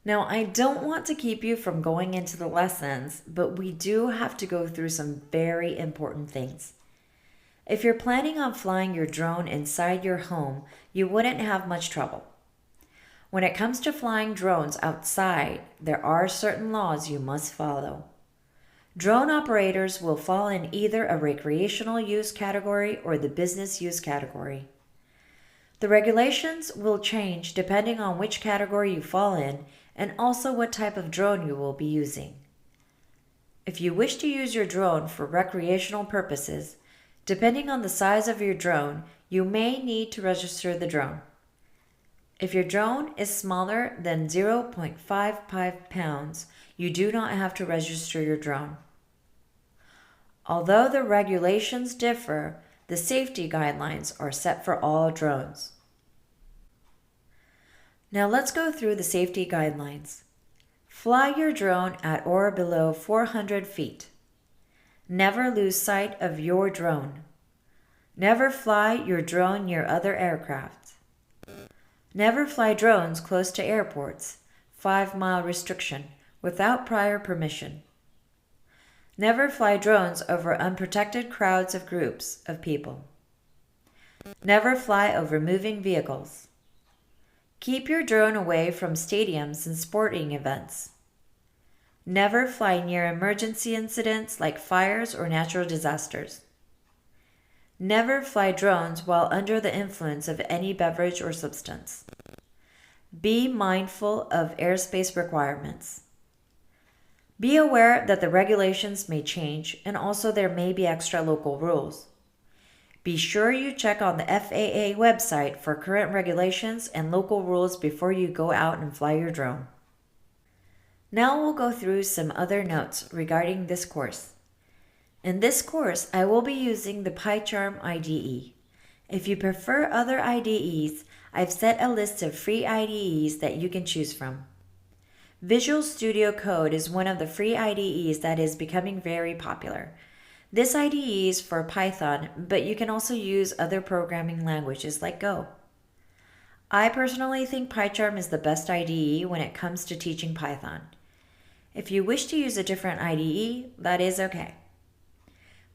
Now, I don't want to keep you from going into the lessons, but we do have to go through some very important things. If you're planning on flying your drone inside your home, you wouldn't have much trouble. When it comes to flying drones outside, there are certain laws you must follow. Drone operators will fall in either a recreational use category or the business use category. The regulations will change depending on which category you fall in and also what type of drone you will be using. If you wish to use your drone for recreational purposes, depending on the size of your drone, you may need to register the drone. If your drone is smaller than 0.55 pounds, you do not have to register your drone. Although the regulations differ, the safety guidelines are set for all drones. Now let's go through the safety guidelines. Fly your drone at or below 400 feet. Never lose sight of your drone. Never fly your drone near other aircraft. Never fly drones close to airports, 5-mile restriction, without prior permission. Never fly drones over unprotected crowds of groups of people. Never fly over moving vehicles. Keep your drone away from stadiums and sporting events. Never fly near emergency incidents like fires or natural disasters. Never fly drones while under the influence of any beverage or substance. Be mindful of airspace requirements. Be aware that the regulations may change and also there may be extra local rules. Be sure you check on the FAA website for current regulations and local rules before you go out and fly your drone. Now we'll go through some other notes regarding this course. In this course, I will be using the PyCharm IDE. If you prefer other IDEs, I've set a list of free IDEs that you can choose from. Visual Studio Code is one of the free IDEs that is becoming very popular. This IDE is for Python, but you can also use other programming languages like Go. I personally think PyCharm is the best IDE when it comes to teaching Python. If you wish to use a different IDE, that is okay.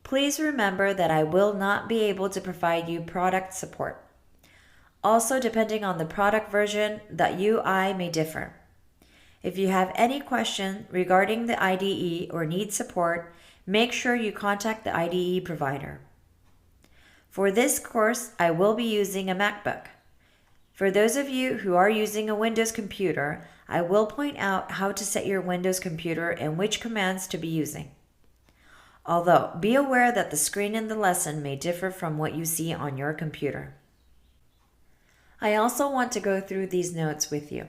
Please remember that I will not be able to provide you product support. Also, depending on the product version, the UI may differ. If you have any question regarding the IDE or need support, make sure you contact the IDE provider. For this course, I will be using a MacBook. For those of you who are using a Windows computer, I will point out how to set your Windows computer and which commands to be using. Although, be aware that the screen in the lesson may differ from what you see on your computer. I also want to go through these notes with you.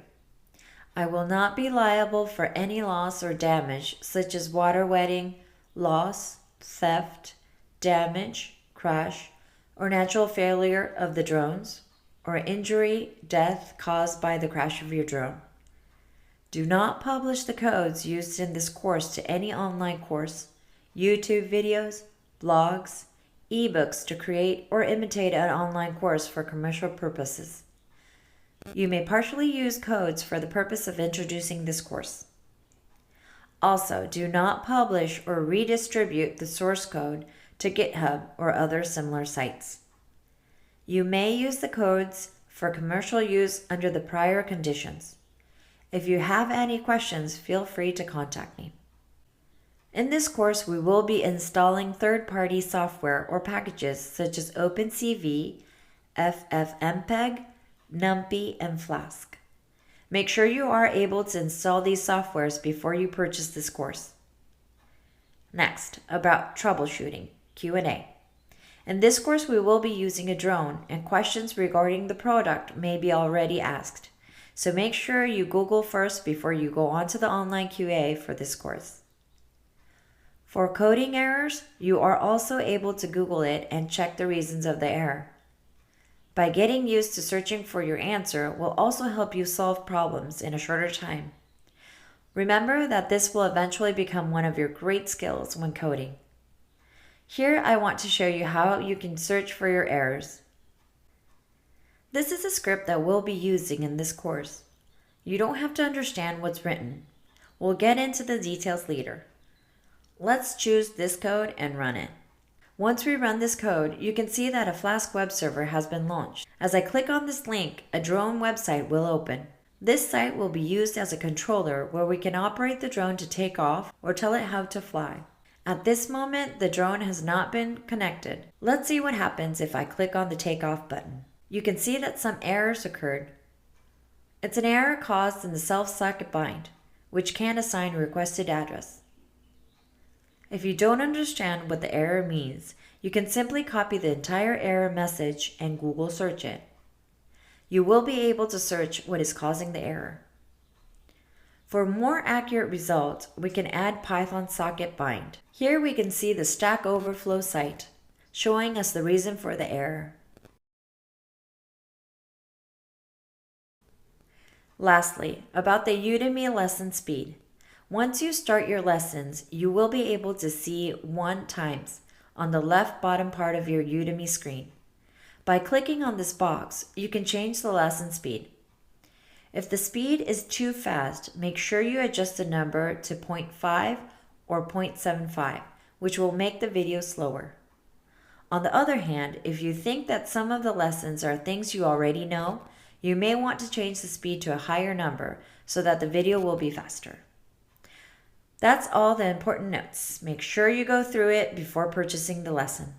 I will not be liable for any loss or damage such as water wetting, loss, theft, damage, crash, or natural failure of the drones, or injury, death caused by the crash of your drone. Do not publish the codes used in this course to any online course, YouTube videos, blogs, ebooks to create or imitate an online course for commercial purposes. You may partially use codes for the purpose of introducing this course. Also, do not publish or redistribute the source code to GitHub or other similar sites. You may use the codes for commercial use under the prior conditions. If you have any questions, feel free to contact me. In this course, we will be installing third-party software or packages such as OpenCV, FFmpeg, NumPy, and Flask. Make sure you are able to install these softwares before you purchase this course. Next, about troubleshooting, Q&A. In this course, we will be using a drone, and questions regarding the product may be already asked. So make sure you Google first before you go on to the online QA for this course. For coding errors, you are also able to Google it and check the reasons of the error. By getting used to searching for your answer will also help you solve problems in a shorter time. Remember that this will eventually become one of your great skills when coding. Here I want to show you how you can search for your errors. This is a script that we'll be using in this course. You don't have to understand what's written. We'll get into the details later. Let's choose this code and run it. Once we run this code, you can see that a Flask web server has been launched. As I click on this link, a drone website will open. This site will be used as a controller where we can operate the drone to take off or tell it how to fly. At this moment, the drone has not been connected. Let's see what happens if I click on the takeoff button. You can see that some errors occurred. It's an error caused in the self-socket bind, which can't assign a requested address. If you don't understand what the error means, you can simply copy the entire error message and Google search it. You will be able to search what is causing the error. For more accurate results, we can add Python socket bind. Here we can see the Stack Overflow site, showing us the reason for the error. Lastly, about the Udemy lesson speed. Once you start your lessons, you will be able to see 1 times on the left bottom part of your Udemy screen. By clicking on this box, you can change the lesson speed. If the speed is too fast, make sure you adjust the number to 0.5 or 0.75, which will make the video slower. On the other hand, if you think that some of the lessons are things you already know, you may want to change the speed to a higher number so that the video will be faster. That's all the important notes. Make sure you go through it before purchasing the lesson.